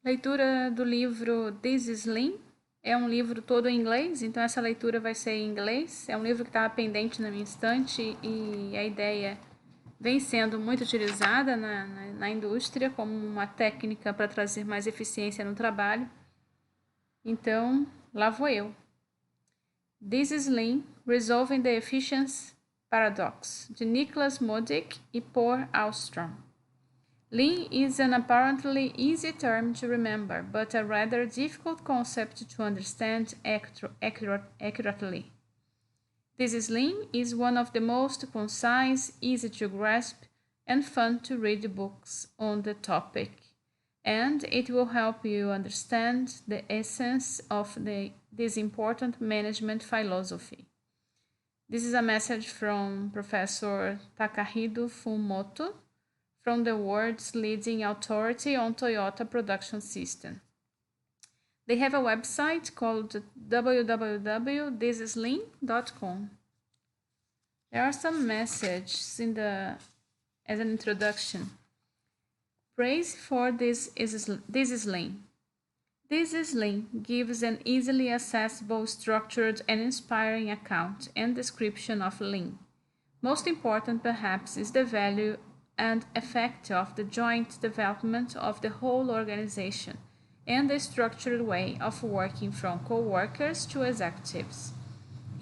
Leitura do livro This is Lean. É um livro todo em inglês, então essa leitura vai ser em inglês. É um livro que estava pendente na minha estante e a ideia vem sendo muito utilizada na indústria como uma técnica para trazer mais eficiência no trabalho. Então, lá vou eu. This is Lean, Resolving the Efficiency Paradox, de Nicholas Modick e Paul Ahlstrom. Lean is an apparently easy term to remember, but a rather difficult concept to understand accurately. This is Lean is one of the most concise, easy to grasp, and fun to read books on the topic, and it will help you understand the essence of this important management philosophy. This is a message from Professor Takahiro Fumoto, from the world's leading authority on Toyota production system. They have a website called www.thisislean.com. There are some messages as an introduction. Praise for This is Lean. This is Lean gives an easily accessible, structured, and inspiring account and description of Lean. Most important, perhaps, is the value and effect of the joint development of the whole organization and the structured way of working from co-workers to executives.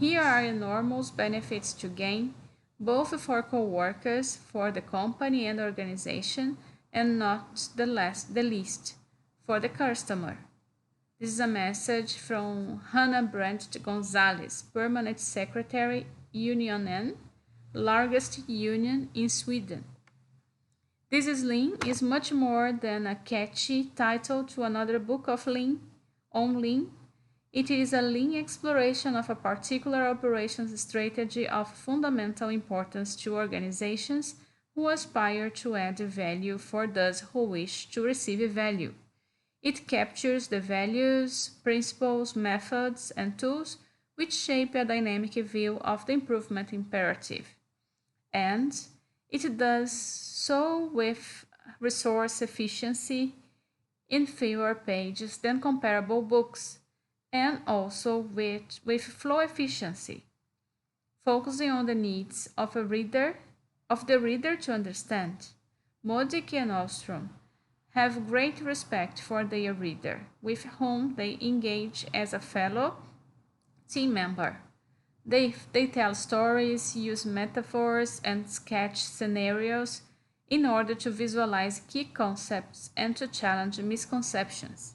Here are enormous benefits to gain, both for co-workers, for the company and organization, and not the least, for the customer. This is a message from Hannah Brandt Gonzalez, Permanent Secretary, Union N, largest union in Sweden. This is Lean is much more than a catchy title to another book of Lean, on Lean. It is a Lean exploration of a particular operations strategy of fundamental importance to organizations who aspire to add value for those who wish to receive value. It captures the values, principles, methods, and tools which shape a dynamic view of the improvement imperative. And it does so with resource efficiency in fewer pages than comparable books, and also with flow efficiency, focusing on the needs of the reader to understand. Modick and Ahlstrom have great respect for their reader, with whom they engage as a fellow team member. They tell stories, use metaphors, and sketch scenarios in order to visualize key concepts and to challenge misconceptions.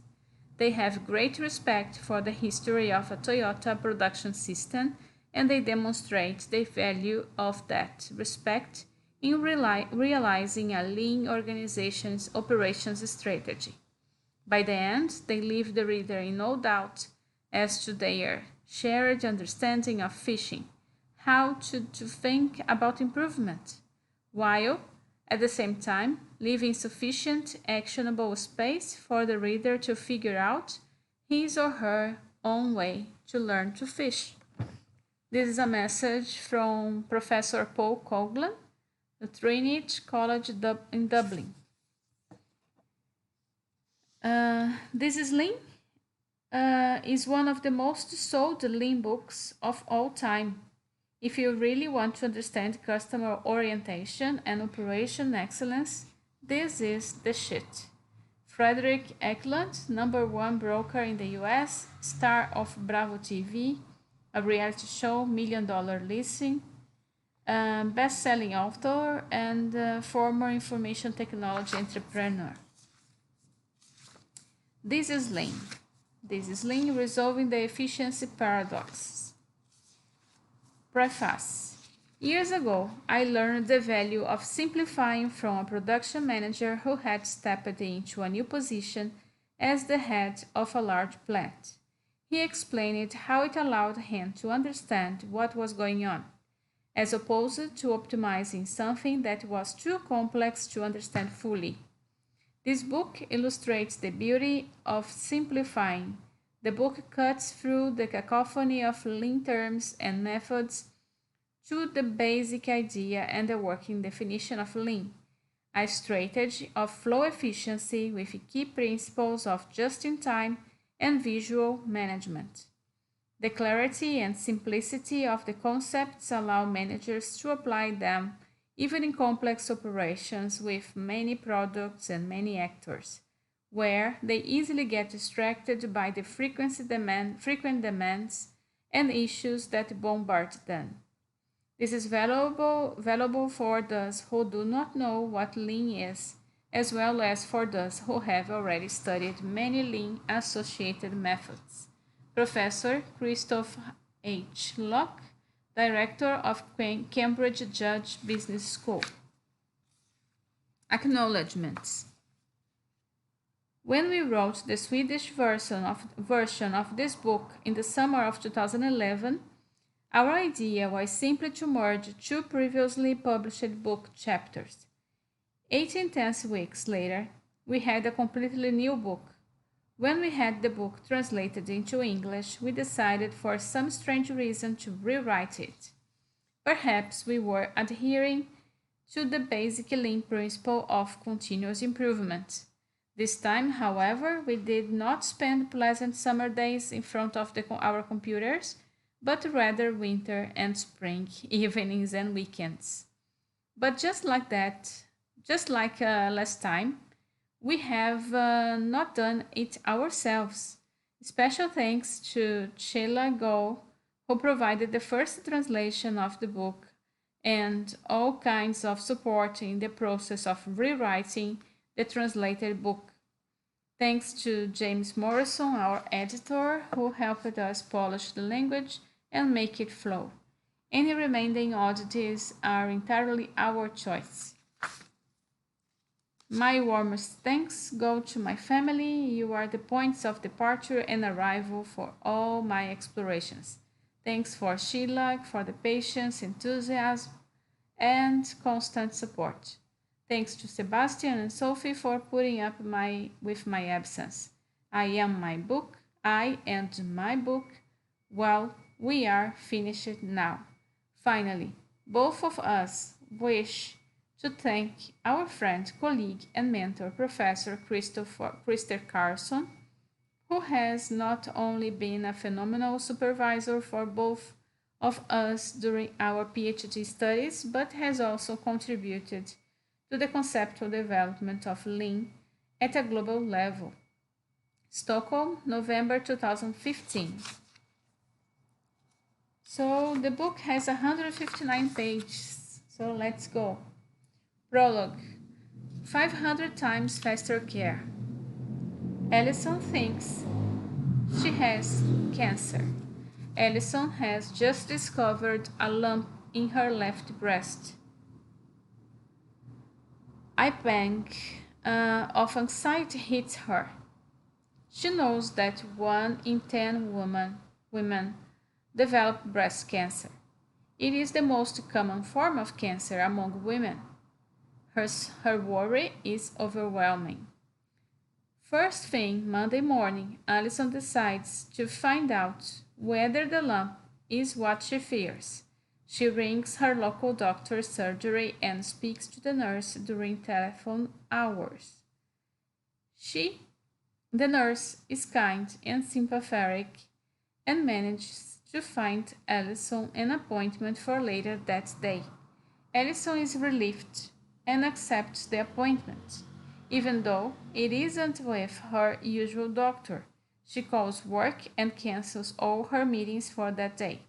They have great respect for the history of a Toyota production system, and they demonstrate the value of that respect in realizing a lean organization's operations strategy. By the end, they leave the reader in no doubt as to their shared understanding of fishing, how to think about improvement, while at the same time leaving sufficient actionable space for the reader to figure out his or her own way to learn to fish. This is a message from Professor Paul Coughlin, the Trinity College in Dublin. This is Lean is one of the most sold Lean books of all time. If you really want to understand customer orientation and operation excellence, this is the shit. Frederick Eklund, #1 broker in the US, star of Bravo TV, a reality show, $1 Million Listing, best-selling author, and former information technology entrepreneur. This is Lean. This is Lean, Resolving the Efficiency Paradox. Preface. Years ago, I learned the value of simplifying from a production manager who had stepped into a new position as the head of a large plant. He explained how it allowed him to understand what was going on, as opposed to optimizing something that was too complex to understand fully. This book illustrates the beauty of simplifying. The book cuts through the cacophony of Lean terms and methods to the basic idea and the working definition of Lean. a strategy of flow efficiency with key principles of just-in-time and visual management. The clarity and simplicity of the concepts allow managers to apply them even in complex operations with many products and many actors, where they easily get distracted by the frequent demands and issues that bombard them. This is valuable for those who do not know what Lean is, as well as for those who have already studied many Lean associated methods. Professor Christopher H. Locke, Director of Cambridge Judge Business School. Acknowledgements. When we wrote the Swedish version of this book in the summer of 2011, our idea was simply to merge two previously published book chapters. 8 intense weeks later, we had a completely new book. When we had the book translated into English, we decided for some strange reason to rewrite it. Perhaps we were adhering to the basic Lean principle of continuous improvement. This time, however, we did not spend pleasant summer days in front of our computers, but rather winter and spring evenings and weekends. But just like last time, we have not done it ourselves. Special thanks to Sheila Go, who provided the first translation of the book and all kinds of support in the process of rewriting the translated book. Thanks to James Morrison, our editor, who helped us polish the language and make it flow. Any remaining oddities are entirely our choice. My warmest thanks go to my family. You are the points of departure and arrival for all my explorations. Thanks for Sheila, for the patience, enthusiasm, and constant support. Thanks to Sebastian and Sophie for putting up with my absence. I and my book. Well, we are finished now. Finally, both of us wish to thank our friend, colleague, and mentor, Professor Christer Carlson, who has not only been a phenomenal supervisor for both of us during our PhD studies, but has also contributed to the conceptual development of Lean at a global level. Stockholm, November 2015. So the book has 159 pages, so let's go. Prologue. 500 times faster care. Alison thinks she has cancer. Alison has just discovered a lump in her left breast. A pang of anxiety hits her. She knows that 1 in 10 women develop breast cancer. It is the most common form of cancer among women. Her worry is overwhelming. First thing Monday morning, Alison decides to find out whether the lump is what she fears. She rings her local doctor's surgery and speaks to the nurse during telephone hours. The nurse, is kind and sympathetic and manages to find Alison an appointment for later that day. Alison is relieved and accepts the appointment, even though it isn't with her usual doctor. She calls work and cancels all her meetings for that day.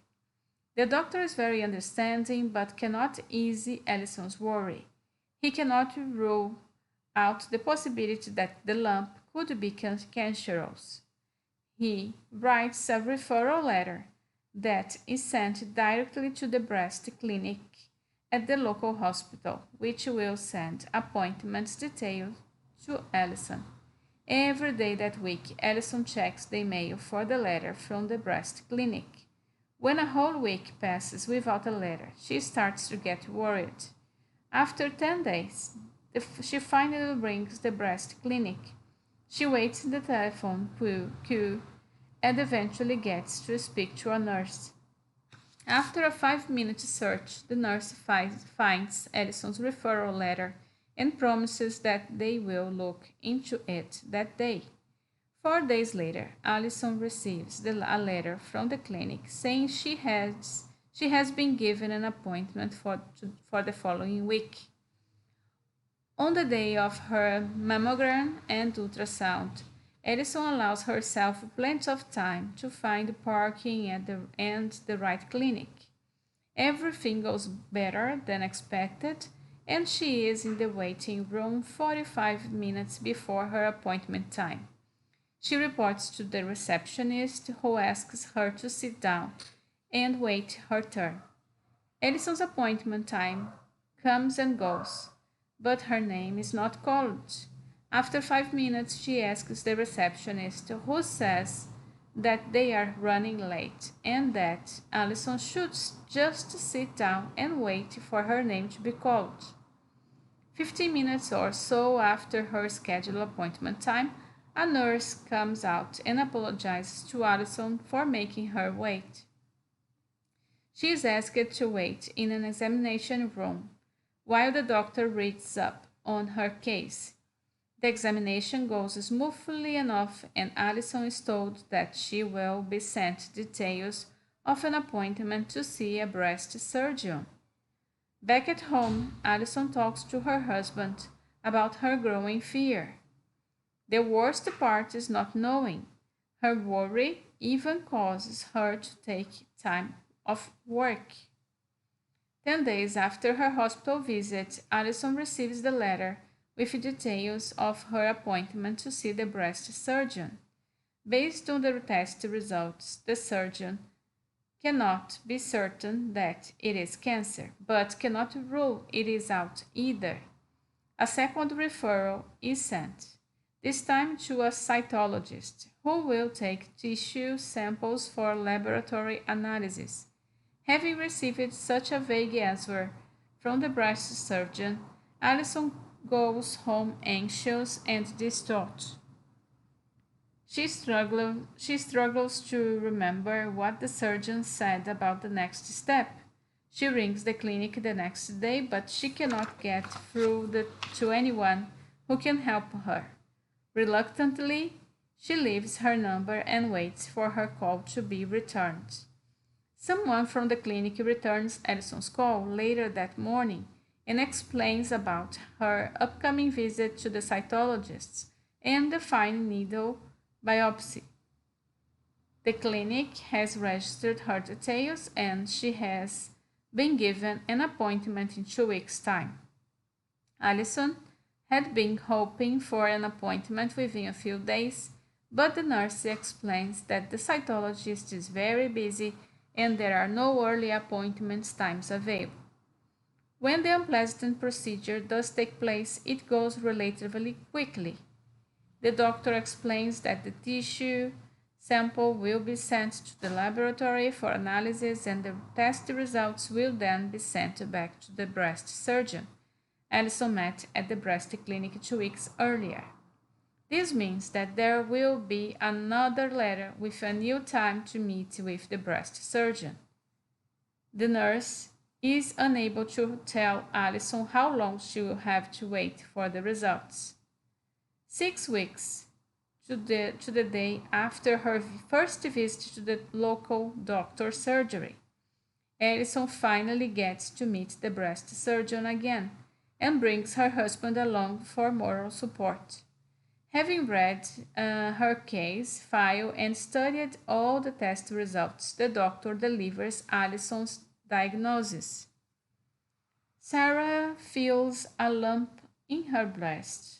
The doctor is very understanding but cannot ease Alison's worry. He cannot rule out the possibility that the lump could be cancerous. He writes a referral letter that is sent directly to the breast clinic at the local hospital, which will send appointments details to Alison. Every day that week, Alison checks the email for the letter from the breast clinic. When a whole week passes without a letter, she starts to get worried. After 10 days, she finally rings the breast clinic. She waits in the telephone queue and eventually gets to speak to a nurse. After a 5-minute search, the nurse finds Alison's referral letter and promises that they will look into it that day. 4 days later, Allison receives a letter from the clinic saying she has been given an appointment for the following week. On the day of her mammogram and ultrasound, Edison allows herself plenty of time to find parking and the right clinic. Everything goes better than expected, and she is in the waiting room 45 minutes before her appointment time. She reports to the receptionist, who asks her to sit down and wait her turn. Edison's appointment time comes and goes, but her name is not called. After 5 minutes, she asks the receptionist, who says that they are running late and that Allison should just sit down and wait for her name to be called. 15 minutes or so after her scheduled appointment time, a nurse comes out and apologizes to Allison for making her wait. She is asked to wait in an examination room while the doctor reads up on her case. The examination goes smoothly enough, and Allison is told that she will be sent details of an appointment to see a breast surgeon. Back at home, Allison talks to her husband about her growing fear. The worst part is not knowing. Her worry even causes her to take time off work. 10 days after her hospital visit, Allison receives the letter with details of her appointment to see the breast surgeon. Based on the test results, the surgeon cannot be certain that it is cancer, but cannot rule it is out either. A second referral is sent, this time to a cytologist, who will take tissue samples for laboratory analysis. Having received such a vague answer from the breast surgeon, Allison goes home anxious and distraught. She struggles to remember what the surgeon said about the next step. She rings the clinic the next day, but she cannot get through to anyone who can help her. Reluctantly, she leaves her number and waits for her call to be returned. Someone from the clinic returns Edison's call later that morning and explains about her upcoming visit to the cytologist and the fine needle biopsy. The clinic has registered her details and she has been given an appointment in 2 weeks' time. Allison had been hoping for an appointment within a few days, but the nurse explains that the cytologist is very busy and there are no early appointment times available. When the unpleasant procedure does take place, it goes relatively quickly. The doctor explains that the tissue sample will be sent to the laboratory for analysis and the test results will then be sent back to the breast surgeon. Allison met at the breast clinic 2 weeks earlier. This means that there will be another letter with a new time to meet with the breast surgeon. The nurse is unable to tell Allison how long she will have to wait for the results. 6 weeks to the day after her first visit to the local doctor's surgery, Allison finally gets to meet the breast surgeon again and brings her husband along for moral support. Having read her case file and studied all the test results, the doctor delivers Allison's diagnosis. Sarah feels a lump in her breast.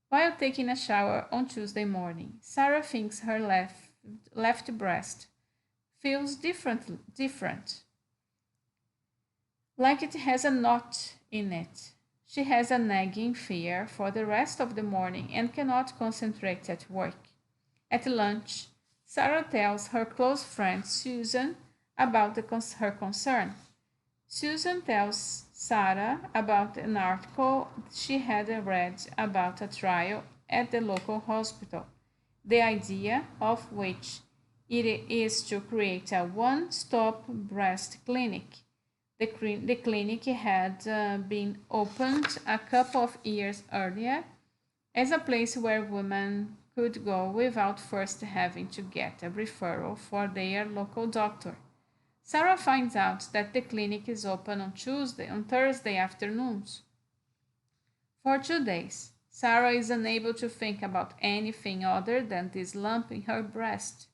While taking a shower on Tuesday morning, Sarah thinks her left breast feels different, like it has a knot in it. She has a nagging fear for the rest of the morning and cannot concentrate at work. At lunch, Sarah tells her close friend Susan about her concern. Susan tells Sarah about an article she had read about a trial at the local hospital, the idea of which it is to create a one-stop breast clinic. The clinic had been opened a couple of years earlier as a place where women could go without first having to get a referral for their local doctor. Sarah finds out that the clinic is open on Thursday afternoons. For 2 days, Sarah is unable to think about anything other than this lump in her breast,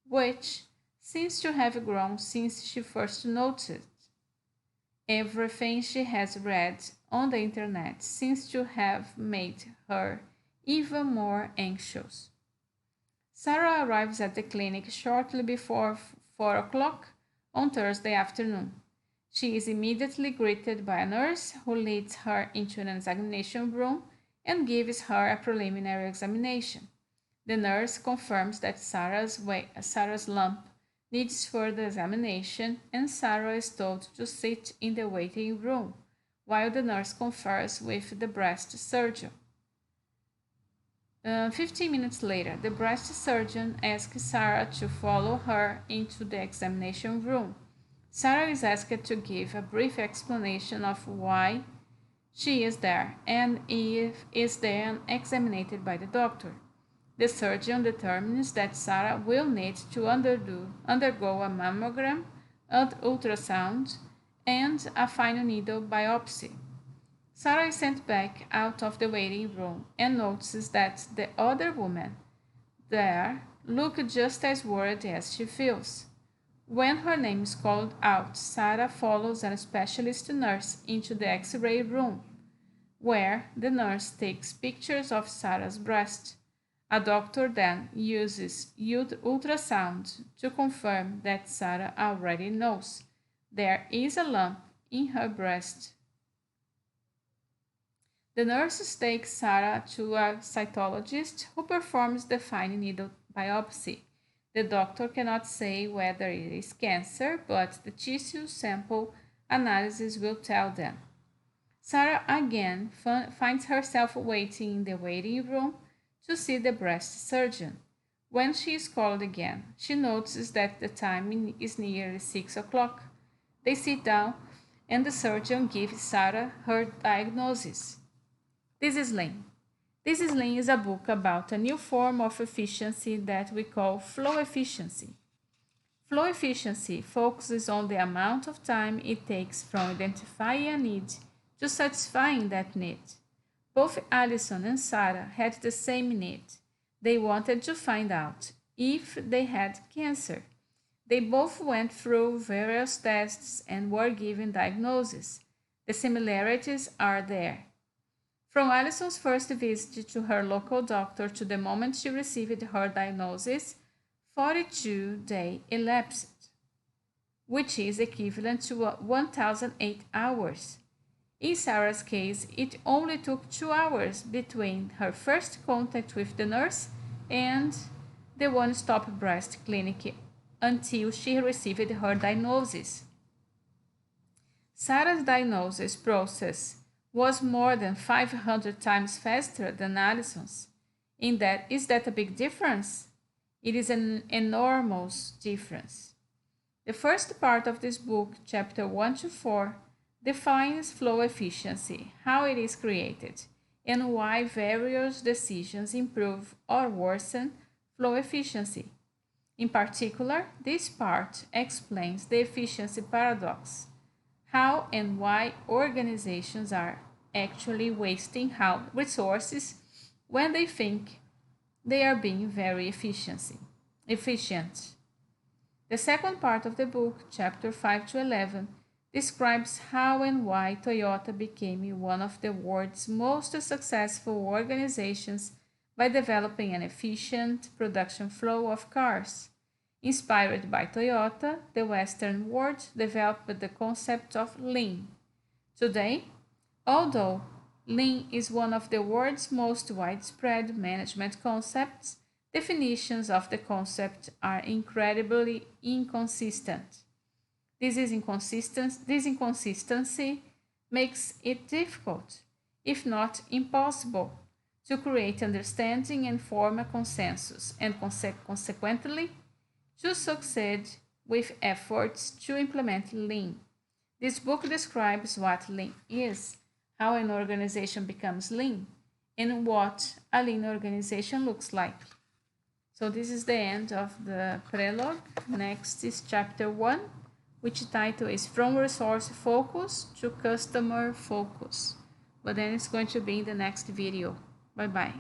which seems to have grown since she first noticed. Everything she has read on the internet seems to have made her even more anxious. Sarah arrives at the clinic shortly before 4 o'clock on Thursday afternoon. She is immediately greeted by a nurse who leads her into an examination room and gives her a preliminary examination. The nurse confirms that Sarah's lump needs further examination, and Sarah is told to sit in the waiting room while the nurse confers with the breast surgeon. 15 minutes later, the breast surgeon asks Sarah to follow her into the examination room. Sarah is asked to give a brief explanation of why she is there and is then examined by the doctor. The surgeon determines that Sarah will need to undergo a mammogram, an ultrasound, and a fine needle biopsy. Sarah is sent back out of the waiting room and notices that the other women there look just as worried as she feels. When her name is called out, Sarah follows a specialist nurse into the X-ray room, where the nurse takes pictures of Sarah's breast. A doctor then uses ultrasound to confirm that Sarah already knows there is a lump in her breast. The nurse takes Sarah to a cytologist who performs the fine needle biopsy. The doctor cannot say whether it is cancer, but the tissue sample analysis will tell them. Sarah again finds herself waiting in the waiting room to see the breast surgeon. When she is called again, she notices that the time is nearly 6 o'clock. They sit down and the surgeon gives Sarah her diagnosis. This is Lean. This is Lean is a book about a new form of efficiency that we call flow efficiency. Flow efficiency focuses on the amount of time it takes from identifying a need to satisfying that need. Both Allison and Sarah had the same need. They wanted to find out if they had cancer. They both went through various tests and were given diagnoses. The similarities are there. From Allison's first visit to her local doctor to the moment she received her diagnosis, 42 days elapsed, which is equivalent to 1,008 hours. In Sarah's case, it only took 2 hours between her first contact with the nurse and the one-stop breast clinic until she received her diagnosis. Sarah's diagnosis process was more than 500 times faster than Allison's. Is that a big difference? It is an enormous difference. The first part of this book, chapter 1 to 4, defines flow efficiency, how it is created, and why various decisions improve or worsen flow efficiency. In particular, this part explains the efficiency paradox, how and why organizations are actually wasting resources when they think they are being very efficient. The second part of the book, chapter 5 to 11, describes how and why Toyota became one of the world's most successful organizations by developing an efficient production flow of cars. Inspired by Toyota, the Western world developed the concept of lean. Today, although lean is one of the world's most widespread management concepts, definitions of the concept are incredibly inconsistent. This inconsistency makes it difficult, if not impossible, to create understanding and form a consensus, and consequently, to succeed with efforts to implement lean. This book describes what lean is, how an organization becomes lean, and what a lean organization looks like. So this is the end of the prologue. Next is chapter 1, which title is From Resource Focus to Customer Focus. But then it's going to be in the next video. Bye bye.